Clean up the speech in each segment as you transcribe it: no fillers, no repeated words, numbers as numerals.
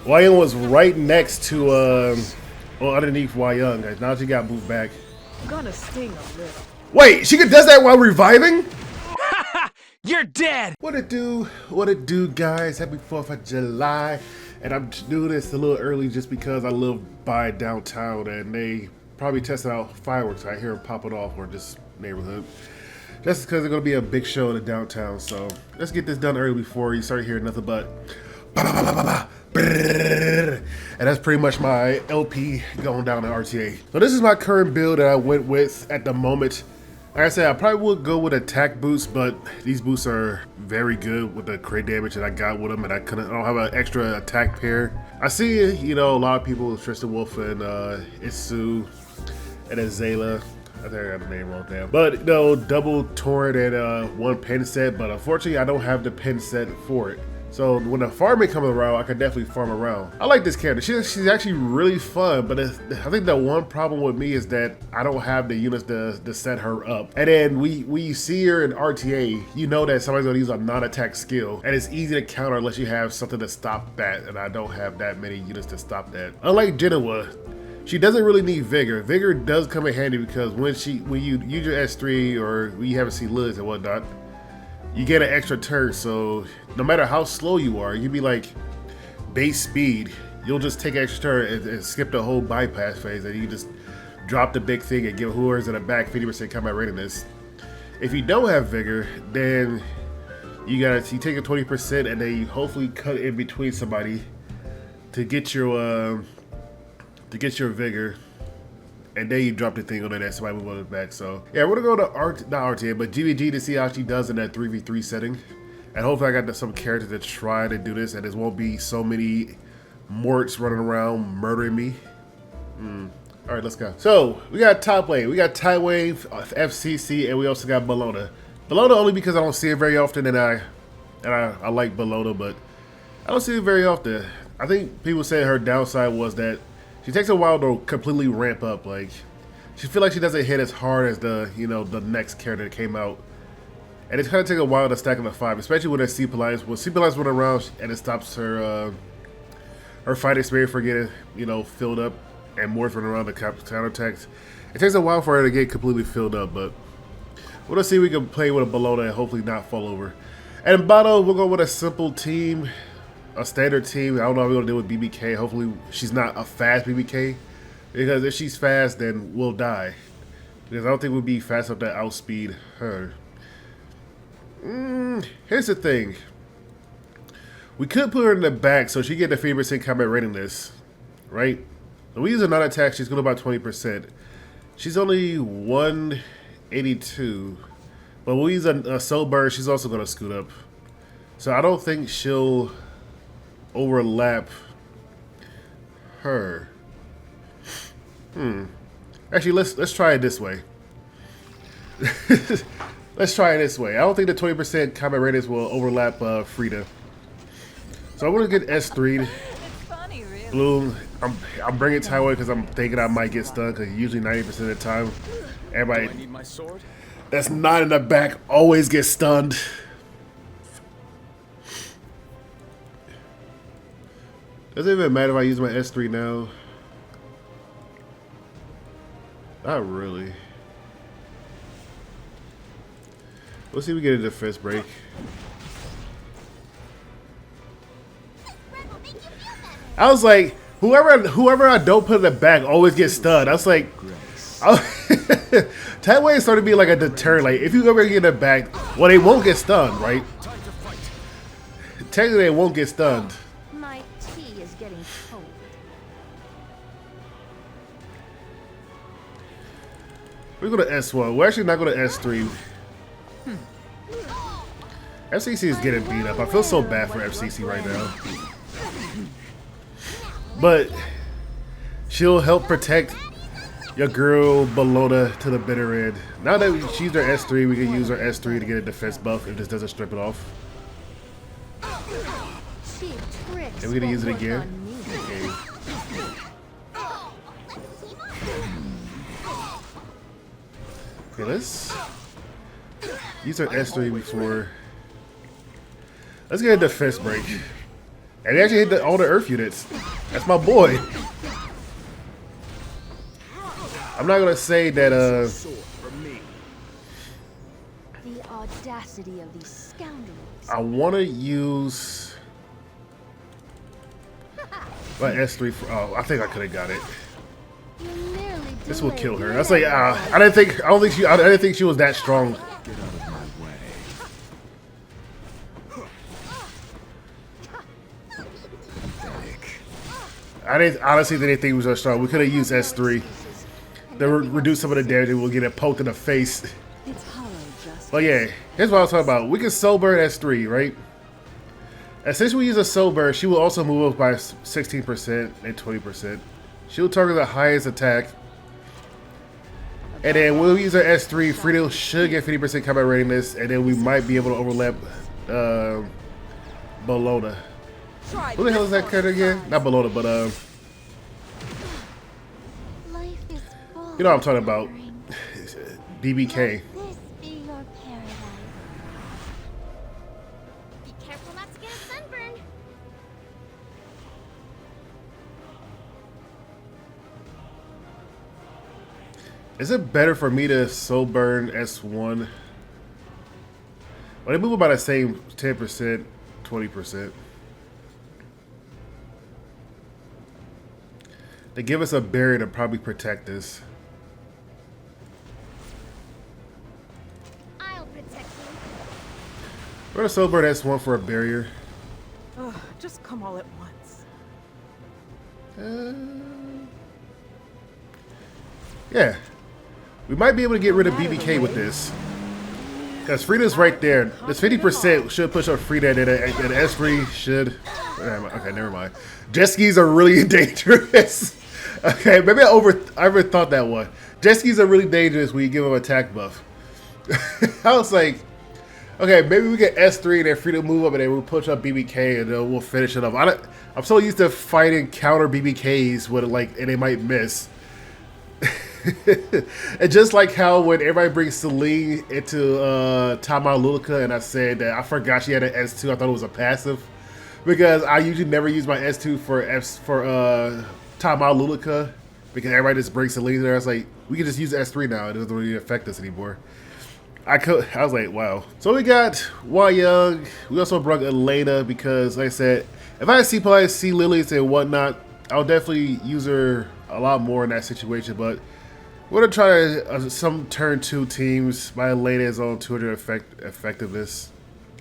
Hwayoung was right next to, well, underneath Hwayoung. Guys. Now she got moved back. Gonna sting a little. Wait, she does that while reviving? You're dead! What it do? What it do, guys? Happy 4th of July. And I'm doing this a little early just because I live by downtown and they probably tested out fireworks. I hear them popping off or just neighborhood. Just because it's going to be a big show in the downtown. So let's get this done early before you start hearing nothing but and that's pretty much my LP going down to RTA. So this is my current build that I went with at the moment. Like I said, I probably would go with attack boots, but these boots are very good with the crit damage that I got with them, and I don't have an extra attack pair. I see, you know, a lot of people, Tristan Wolf and Itsu and Azala. I think I got the name wrong there. But, you know, double torrent and one pin set, but unfortunately I don't have the pin set for it. So when the farming comes around, I can definitely farm around. I like this character. She's actually really fun, but I think the one problem with me is that I don't have the units to set her up. And then we see her in RTA, you know that somebody's gonna use a non-attack skill, and it's easy to counter unless you have something to stop that, and I don't have that many units to stop that. Unlike Genoa, she doesn't really need Vigor. Vigor does come in handy because when you use your S3 or when you haven't seen Liz and whatnot, you get an extra turn, so no matter how slow you are, you'd be like base speed, you'll just take an extra turn and skip the whole bypass phase, and you just drop the big thing and give whoever's in the back 50% combat readiness. If you don't have Vigor, then you take a 20% and then you hopefully cut in between somebody to get your Vigor. And then you drop the thing on there, somebody move on it back. So yeah, we're gonna go to not RTA, but GVG to see how she does in that 3v3 setting. And hopefully I got some characters that try to do this, and there won't be so many morts running around murdering me. All right, let's go. So we got top lane, we got Hwayoung, FCC, and we also got Bologna. Bologna only because I don't see it very often, and I like Bologna, but I don't see it very often. I think people say her downside was that she takes a while to completely ramp up. Like, she feel like she doesn't hit as hard as the next character that came out, and it's kind of take a while to stack up a 5, especially with her C Police. When C Police run around and it stops her fight experience for getting filled up, and more running around the counterattacks. It takes a while for her to get completely filled up, but we'll see if we can play with a Bologna and hopefully not fall over. And in battle, we'll go with a simple team. A standard team. I don't know how we're gonna deal with BBK. Hopefully she's not a fast BBK, because if she's fast, then we'll die. Because I don't think we'll be fast enough to outspeed her. Here's the thing. We could put her in the back so she get the 50% combat rating list, right? When we use a non-attack, she's going to about 20%. She's only 182, but when we use a soul burn, she's also going to scoot up. So I don't think she'll overlap her. Actually, let's try it this way. Let's try it this way. I don't think the 20% combat radius will overlap Frida. So I'm gonna get S3. It's funny, really. Bloom. I'm bringing Hwayoung because I'm thinking I might get stunned, because usually 90% of the time, everybody I need my sword. that's not in the back always gets stunned. Doesn't even matter if I use my S3 now. Not really. Let's see if we get a defense break. I was like, whoever I don't put in the back always gets stunned. I was like, Hwayoung started to be like a deterrent. Like, if you ever get in the back, well, they won't get stunned, right? Technically, they won't get stunned. My tea is getting cold. We're going to S1. We're actually not going to S3. FCC is getting beat up. I feel so bad for FCC right now. But she'll help protect your girl Bologna to the bitter end. Now that she's her S3, we can use her S3 to get a defense buff if this doesn't strip it off. And we're going to use it again. Okay. Okay, let's use our S3 before. Let's get a defense break. And they actually hit all the Earth units. That's my boy. I'm not gonna say that The audacity of these scoundrels. I wanna use my S3 for, oh, I think I could have got it. You nearly This will delayed kill her. your I say, I didn't think she was that strong. Get out of my way. Honestly didn't think it was that strong. We could have used S3 to reduce some of the damage and we'll get it poked in the face. It's hollow just. But yeah, here's what I was talking about. We can soul burn S3, right? And since we use a soul burn, she will also move up by 16% and 20%. She'll target the highest attack. And then we'll use our S3. Frida should get 50% combat readiness, and then we might be able to overlap Bologna. Who the hell is that character again? Not Bologna, but Life is full you know what I'm talking about. suffering. BBK. Let this be your paradise. Be careful not to get a sunburn. Is it better for me to soul burn S1? Well, they move about the same 10%, 20%. They give us a barrier to probably protect us. I'll protect you. We're gonna soul burn S1 for a barrier. Ugh, just come all at once. Yeah. We might be able to get rid of BBK with this. Because Frida's right there. This 50% should push up Frida, and an S3 should... Okay, never mind. Jet skis are really dangerous. Okay, maybe I overthought that one. Jet skis are really dangerous when you give them attack buff. I was like, okay, maybe we get S3 and then Frida move up and then we'll push up BBK and then we'll finish it off. I'm so used to fighting counter BBKs with and they might miss. And just like how when everybody brings Celine into Tama Lulika and I said that I forgot she had an S2, I thought it was a passive. Because I usually never use my S2 for Tama Lulika because everybody just brings Celine there. I was like, we can just use S3 now. It doesn't really affect us anymore. I was like, wow. So we got Hwayoung. We also brought Elena because, like I said, if I see probably see Lilies and whatnot, I'll definitely use her a lot more in that situation. But we're gonna try some turn 2 teams. My Elena is on 200 effectiveness,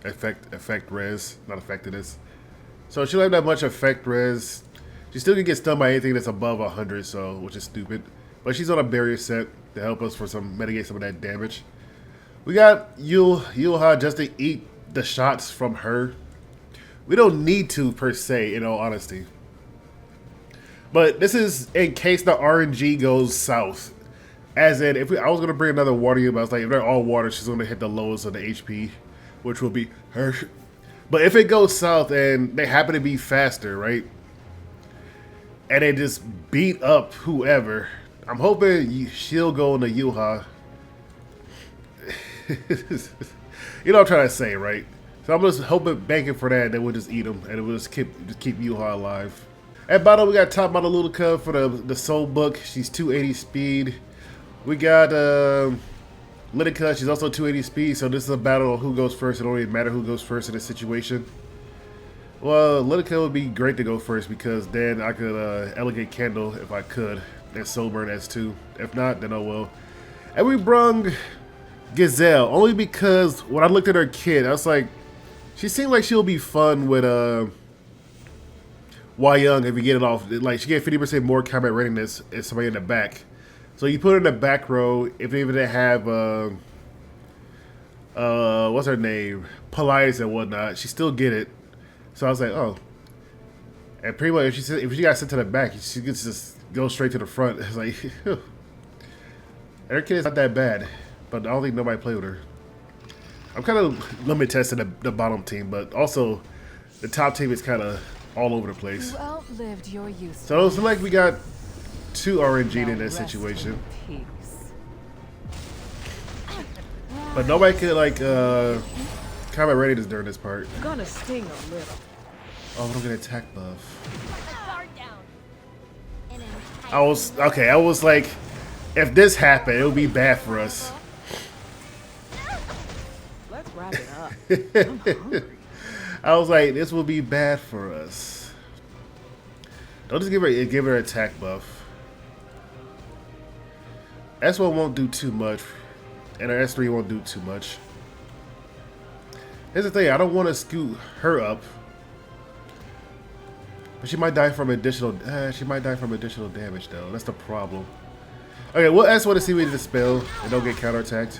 effect res, not effectiveness. So she don't have that much effect res. She still can get stunned by anything that's above 100, so which is stupid. But she's on a barrier set to help us for mitigate some of that damage. We got Yulha just to eat the shots from her. We don't need to per se, in all honesty. But this is in case the RNG goes south. As in, I was gonna bring another water unit, but I was like, if they're all water, she's gonna hit the lowest of the HP, which will be her. But if it goes south and they happen to be faster, right? And they just beat up whoever, I'm hoping she'll go into Yuha. You know what I'm trying to say, right? So I'm just hoping, banking for that, and then we'll just eat them, and we'll just keep Yuha alive. At bottom, we got top model Ludica for the Soul Book. She's 280 speed. We got Lidica. She's also 280 speed. So this is a battle of who goes first. It don't really matter who goes first in this situation. Well, Lidica would be great to go first because then I could Elegant Candle if I could. And Soul Burn S2. If not, then oh well. And we brung Gazelle only because when I looked at her kid, I was like, she seemed like she'll be fun with Hwayoung if you get it off. Like she get 50% more combat readiness as somebody in the back. So you put her in the back row. If they even have what's her name, Polias and whatnot, she still get it. So I was like, oh. And pretty much if she got sent to the back, she could just go straight to the front. It's like, and her kid is not that bad, but I don't think nobody played with her. I'm kind of limit testing the bottom team, but also the top team is kind of all over the place. You outlived your youth. So it's like we got 2 RNG in that situation. But nobody could like combat readiness during this part. Gonna sting a little. Oh, we don't get an attack buff. Guard down. An I was okay. I was like, if this happened, it would be bad for us. Let's wrap it up. I'm hungry. I was like, this will be bad for us. Don't just give her an attack buff. S1 won't do too much, and our S3 won't do too much. Here's the thing: I don't want to scoot her up, but she might die from additional. She might die from additional damage, though. That's the problem. Okay, we'll S1 to see if we dispel and don't get counterattacked.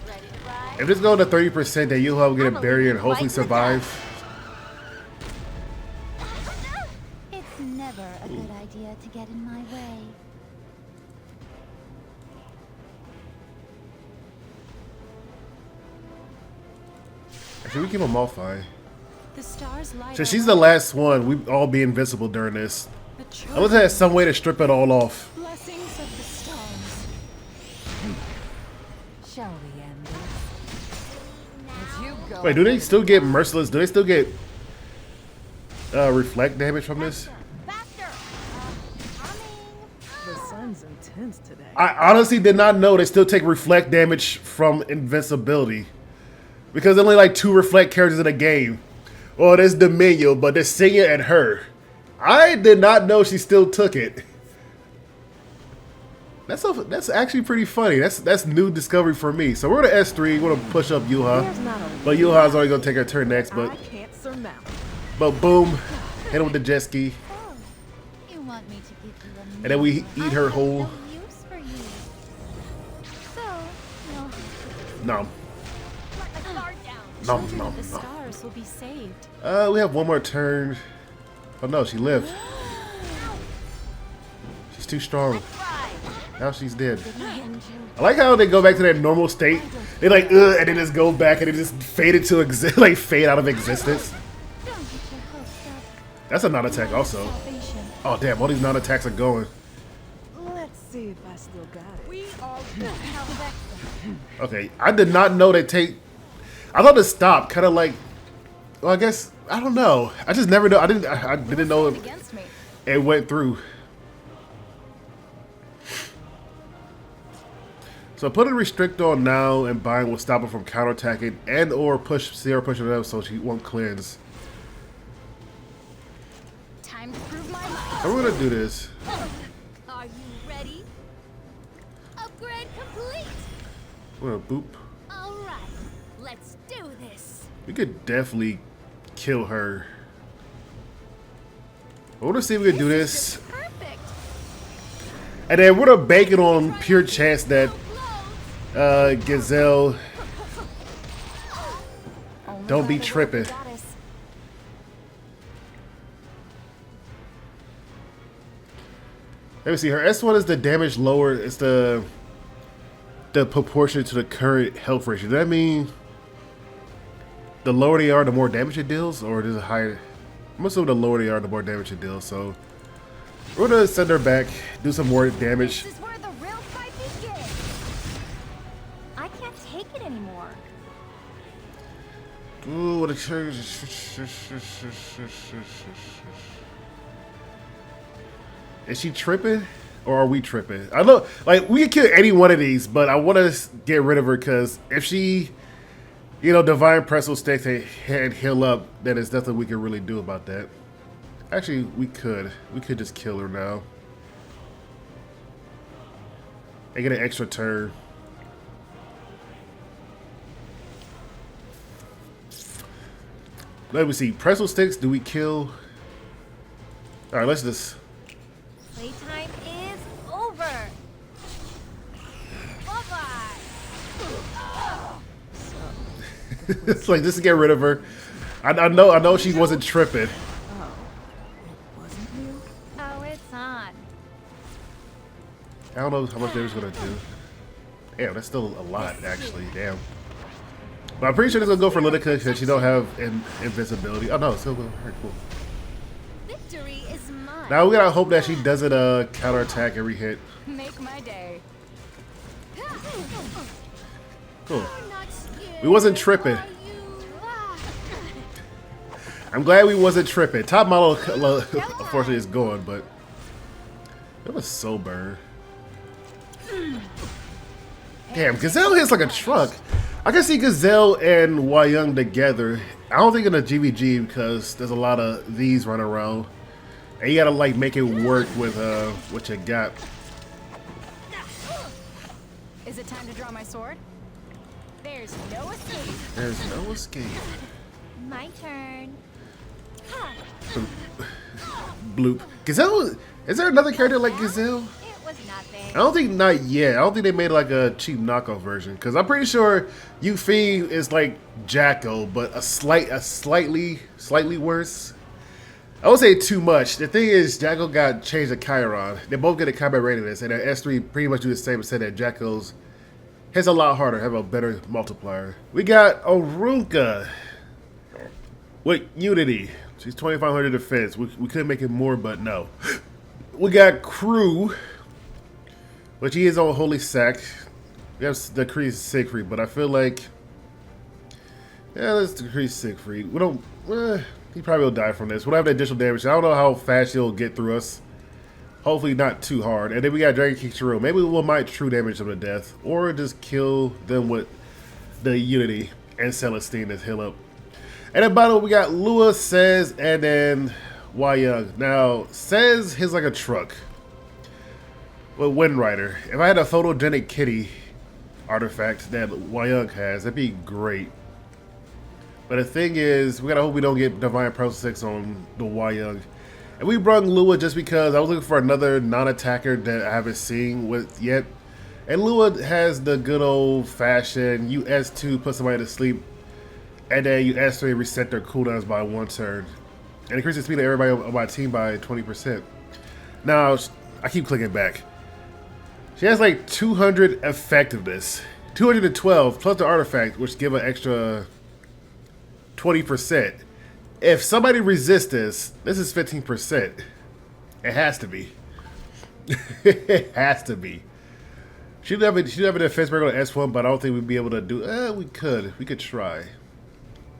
ready to ride. If this goes to 30%, then you'll get a barrier and hopefully survive. It's never a good idea to get in my way. Actually, we keep them all fine. The stars light. So she's the last one. We all be invincible during this. I wish I had some way to strip it all off. Blessings of the stars. Shall we end this? As you go. Wait, do they still get merciless? Do they still get reflect damage from this? Faster. Coming. The sun's intense today. I honestly did not know they still take reflect damage from invincibility. Because there's only like 2 reflect characters in the game. Well, there's Dominion, but there's Singing and her. I did not know she still took it. That's actually pretty funny. That's new discovery for me. So we're gonna S3. We're gonna push up Yuha. There's not a But Yuha's already gonna take her turn next. I can't surmount. But boom, hit him with the jet ski. Oh, you want me to give you a And then we meal eat her I have whole. no use for you. So, you'll have to Nom. let the guard down. Nom, Children nom, of the nom. stars will be saved. We have one more turn. Oh no, she lived. She's too strong. Ride. Now she's dead. Angel. I like how they go back to their normal state. They like, and then just go back and it just fade into like fade out of existence. Don't get your hopes up. That's a non-attack also. Salvation. Oh damn, all these non-attacks are going. Let's see if I still got it. We are How vexing. Okay, I did not know they take. I thought it stopped, kind of like. Well, I guess I don't know. I just never know. I didn't know it, Against me. it went through. So put a restrict on now, and bind will stop her from counterattacking and or push Sierra push it up so she won't cleanse. Time to prove my might. So we're gonna do this. Are you ready? Upgrade complete. We're gonna boop. All right, let's do this. We could definitely kill her. I want to see if we can do this. Perfect. And then we're gonna bank it on pure chance that Gazelle don't be tripping. Let me see. Her S1 is the damage lower. It's the proportion to the current health ratio. Does that mean the lower they are, the more damage it deals, or does it higher? I'm assuming the lower they are, the more damage it deals. So we're gonna send her back, do some more damage. This is where the real fight begins. I can't take it anymore. Ooh, what a Is she tripping, or are we tripping? I know, like, we can kill any one of these, but I want to get rid of her because if she, you know, Divine Press will stay and heal up, then there's nothing we can really do about that. Actually, we could just kill her now and get an extra turn. Let me see. Pretzel sticks, do we kill? Alright, let's just. Playtime is over. Bye-bye. It's like, just to get rid of her. I know she wasn't tripping. Oh, it wasn't you? Oh, it's on. I don't know how much damage it's gonna do. Damn, that's still a lot, actually. Damn. But I'm pretty sure it's gonna go for Litica because she don't have invincibility. Oh no, it's still gonna hurt. Cool. Victory is mine. Now we gotta hope that she doesn't counterattack every hit. Make my day. Cool. You're not scared, We wasn't tripping. are you? I'm glad we wasn't tripping. Top model, unfortunately, is gone, but it was so burned. Damn, Gazelle hits like a truck. I can see Gazelle and Hwayoung together. I don't think in a GVG because there's a lot of these running around. And you gotta like make it work with what you got. Is it time to draw my sword? There's no escape. There's no escape. My turn. Bloop. Gazelle, is there another character like Gazelle? It was nothing. I don't think, not yet. I don't think they made like a cheap knockoff version because I'm pretty sure Yuffie is like Jacko, but a slightly worse. I would say too much. The thing is, Jacko got changed to Chiron. They both get a combat readiness, and S3 pretty much do the same, except that Jacko's hits a lot harder, have a better multiplier. We got Arunka with Unity. She's 2500 defense. We could make it more, but no. We got Crew, which he is on Holy Sack. We have decrease Siegfried, but I feel like, yeah, let's decrease Siegfried. We don't. He probably will die from this. We'll have the additional damage. I don't know how fast he'll get through us. Hopefully not too hard. And then we got Dragon King Shiro. Maybe we might true damage them to death, or just kill them with the Unity and Celestine to heal up. And then bottom we got Lua, Says, and then Hwayoung. Now Says hits like a truck with Wind Rider. If I had a photogenic kitty artifact that Hwayoung has, that'd be great. But the thing is, we gotta hope we don't get Divine Pro 6 on the Hwayoung. And we brought Lua just because I was looking for another non-attacker that I haven't seen with yet. And Lua has the good old-fashioned, you S2 put somebody to sleep, and then you S3 reset their cooldowns by 1 turn. And increase the speed of everybody on my team by 20%. Now, I keep clicking back. She has like 200 effectiveness. 212 plus the artifact, which give an extra 20%. If somebody resists this is 15%. It has to be. It has to be. She'd have a defense break on S1, but I don't think we'd be able to do. We could try,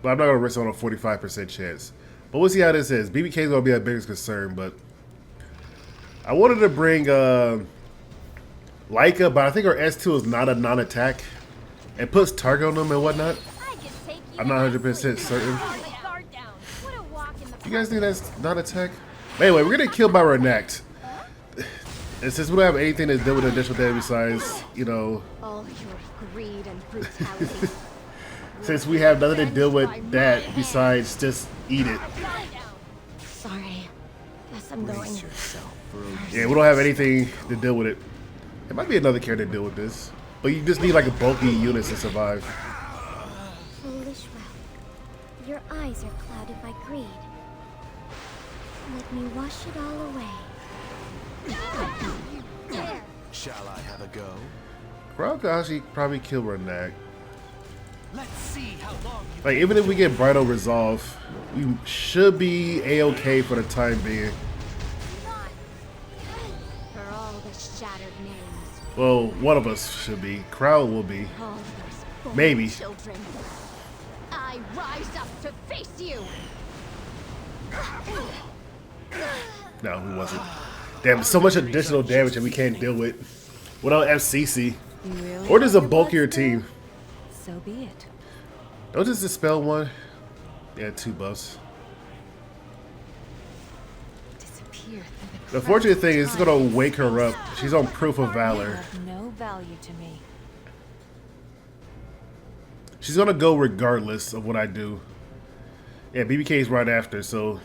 but I'm not gonna risk on a 45% chance. But we'll see how this is. BBK is gonna be our biggest concern, but I wanted to bring Leica, but I think her S2 is not a non-attack. It puts target on them and whatnot. I'm not 100% certain. You guys think that's not attack? Anyway, we're gonna kill by Renact. And since we don't have anything to do with additional damage besides, you know, All your greed and brutality. since we have nothing to deal with that besides just eat it. Sorry. Guess I'm going. Yeah, we don't have anything to deal with it. There might be another character to deal with this, but you just need like a bulky unit to survive. Foolish wealth. Your eyes are clouded by greed. Let me wash it all away. There. Shall I have a go? Crown could actually probably kill Renact. Let's see how long you Like, even if we get Bridal Resolve, we should be A-okay for the time being. For all the shattered names. Well, one of us should be. Crown will be. All those born Maybe. children. I rise up to face you. No, he wasn't. Damn, so much additional damage that we can't deal with without FCC. Really? Or there's a bulkier team. So be it. Don't just dispel one. Yeah, 2 buffs. Disappear through The fortunate thing is it's gonna wake her up. She's on Proof of Valor. Of no value to me. She's gonna go regardless of what I do. Yeah, BBK is right after, so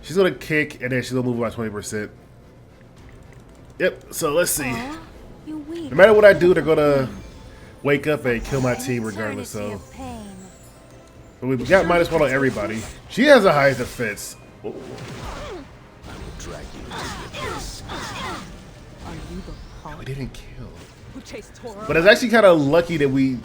she's gonna kick and then she's gonna move by 20%. Yep, so let's see. Aw, you weak. No matter what I do, they're gonna wake up and kill my team regardless, so. Eternity of pain. But we've got -1 on everybody. She has the highest defense. I will drag you into this. Are you the punk We didn't kill. who chased Toro? But it's actually kind of lucky that we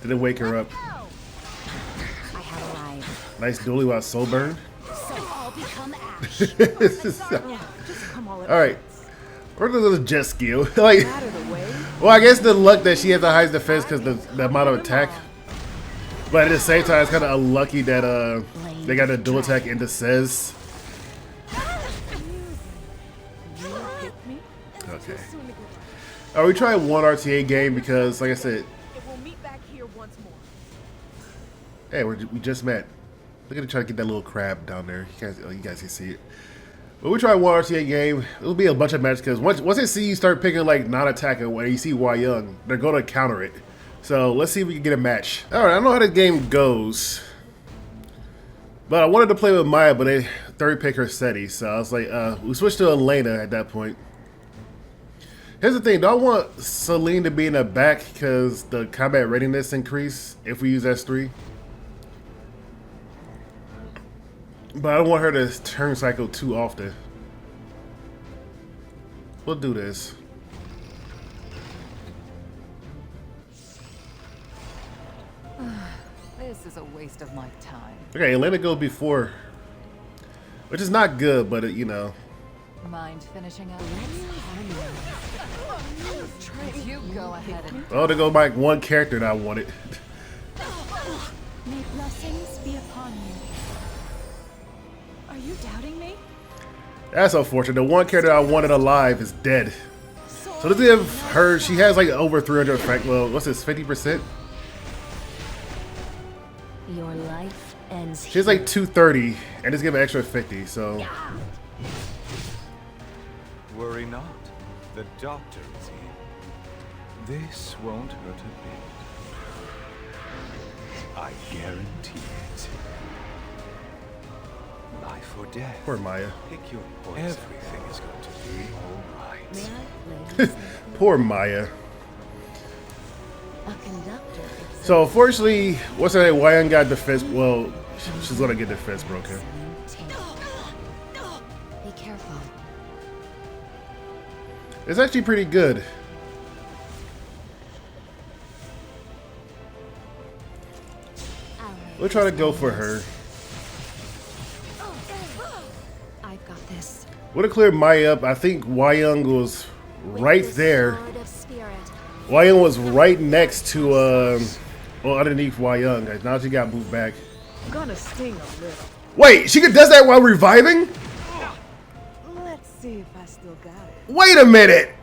didn't wake her up. I have arrived. Nice dually while soul burn. So I'll become ash. Just come all at All right, we're gonna jet skill. Like, out of the way. well, I guess the luck that she has the highest defense because the amount of attack. But at the same time, it's kind of unlucky that they got a dual attack into says. Okay. We tried one RTA game because, like I said, We'll meet back here once more. hey, we just met. Look at it, try to get that little crab down there. You guys can see it. But we tried one RTA game. It'll be a bunch of matches because once they see you start picking like non-attacker, when you see Hwayoung, they're gonna counter it. So let's see if we can get a match. All right, I know how the game goes, but I wanted to play with Maya, but they third pick her SETI, so I was like, we switched to Elena at that point. Here's the thing, do I want Celine to be in the back because the combat readiness increase if we use S3? But I don't want her to turn cycle too often. We'll do this. This is a waste of my time. Okay, Elena go before, which is not good, but you know. Mind finishing up? You go ahead and... Oh, there goes my one character that I wanted. May blessings be upon you. Are you doubting me? That's unfortunate. The one character I wanted alive is dead. So let's give her, she has like over 300 frank, well, what's this, 50%? Your life ends She has like 230, and just give an extra 50, so. Worry not. The doctor is here. This won't hurt a bit. I guarantee it. Life or death. Poor Maya. Pick your poison. Everything is going to be all right. May I, ladies? Poor Maya. A conductor. So unfortunately, what's her name? Hwayoung got defense. Well, she's gonna get defense broken. Be careful. It's actually pretty good. We'll try to go for her. I've got this. Would have cleared Maya up. I think Hwayoung was right there. Hwayoung was right next to, well, underneath Hwayoung. Now she got moved back. I'm gonna sting a little. Wait, she does that while reviving? Let's see if I still got it. Wait a minute.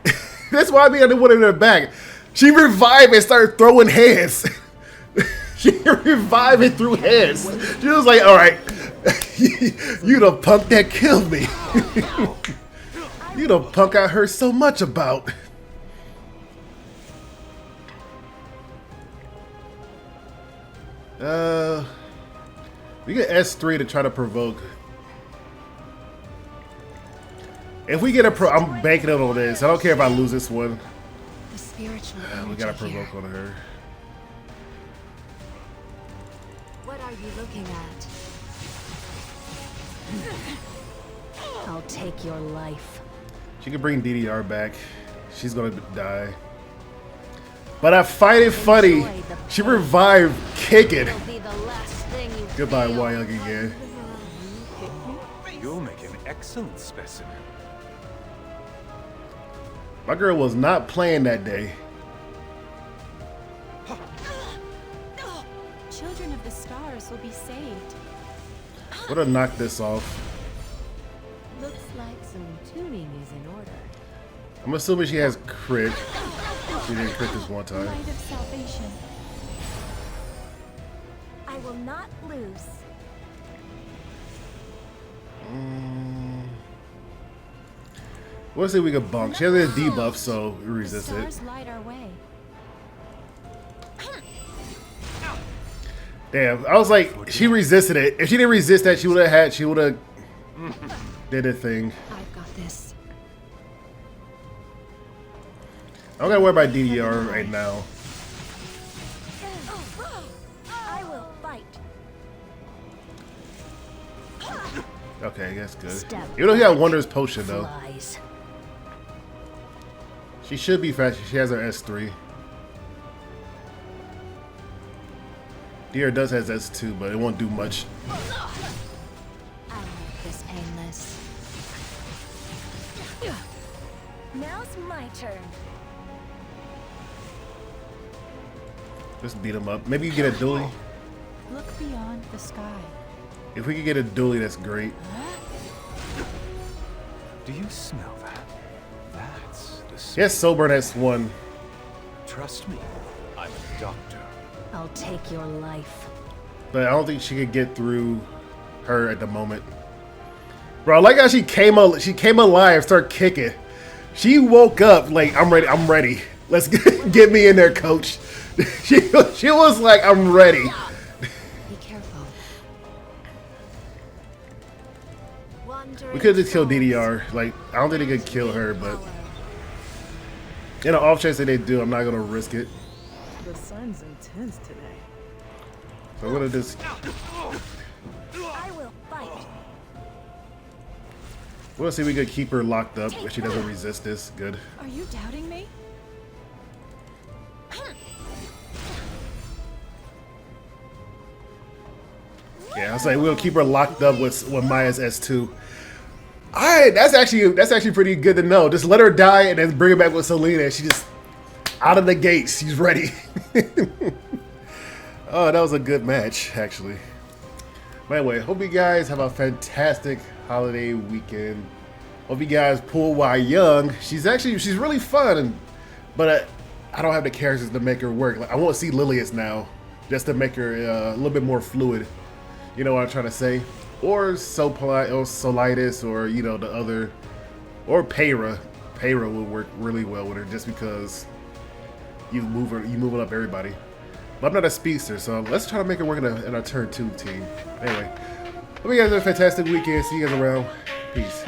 That's why I mean I didn't want her in her back. She revived and started throwing hands. She revived and threw hands. She was like, all right, you the punk that killed me. You the punk I heard so much about. We get S3 to try to provoke. If we get a I'm banking it on this. I don't care if I lose this one. The spiritual We gotta energy here. provoke on her. What are you looking at? I'll take your life. She can bring DDR back. She's gonna die. But I fight it funny. She revived kicking. It'll be the last thing you Goodbye, feel. Hwayoung again. You'll make an excellent specimen. My girl was not playing that day. Children of the stars will be saved. Would have knocked this off. Looks like some tuning is in order. I'm assuming she has crit. She didn't crit this one time. Light of salvation. I will not lose. We'll see if we can bunk. She has a debuff, so we resist The it. stars light our way. Damn, I was like, she resisted it. If she didn't resist that, she would have did a thing. I've got this. I don't gotta worry about DDR right now. I will fight. Okay, that's good. Step Even though he got Wondrous Potion, though. Flies. She should be fast. She has her S3. DR does has S2, but it won't do much. I'll make this painless. Now's my turn. Just beat him up. Maybe you get a dually. Look beyond the sky. If we could get a dually, that's great. Do you smell that? That's the smell. Yes, sober, that's one. Trust me, I'm a doctor. I'll take your life. But I don't think she could get through her at the moment. Bro, I like how she came alive, start kicking. She woke up like, I'm ready. Let's get me in there, coach. She was like, I'm ready. Be careful. We could just kill DDR. Like, I don't think they could kill her, but in an off chance that they do, I'm not gonna risk it. The sun's intense today. So I'm gonna just. I will fight. We'll see if we could keep her locked up if she doesn't resist this. Good. Are you doubting me? Yeah, I was like, we'll keep her locked up with Maya's S2. Alright, that's actually pretty good to know. Just let her die and then bring her back with Selena. She just out of the gates. She's ready. Oh, that was a good match, actually. But anyway, hope you guys have a fantastic holiday weekend. Hope you guys pull Hwayoung. She's really fun, but I don't have the characters to make her work. Like, I want to see Lilius now, just to make her a little bit more fluid. You know what I'm trying to say? Or Solitis, or you know the other, or Payra. Payra would work really well with her, just because you moving up everybody. But I'm not a speedster, so let's try to make it work in a turn 2 team. Anyway, hope you guys have a fantastic weekend. See you guys around. Peace.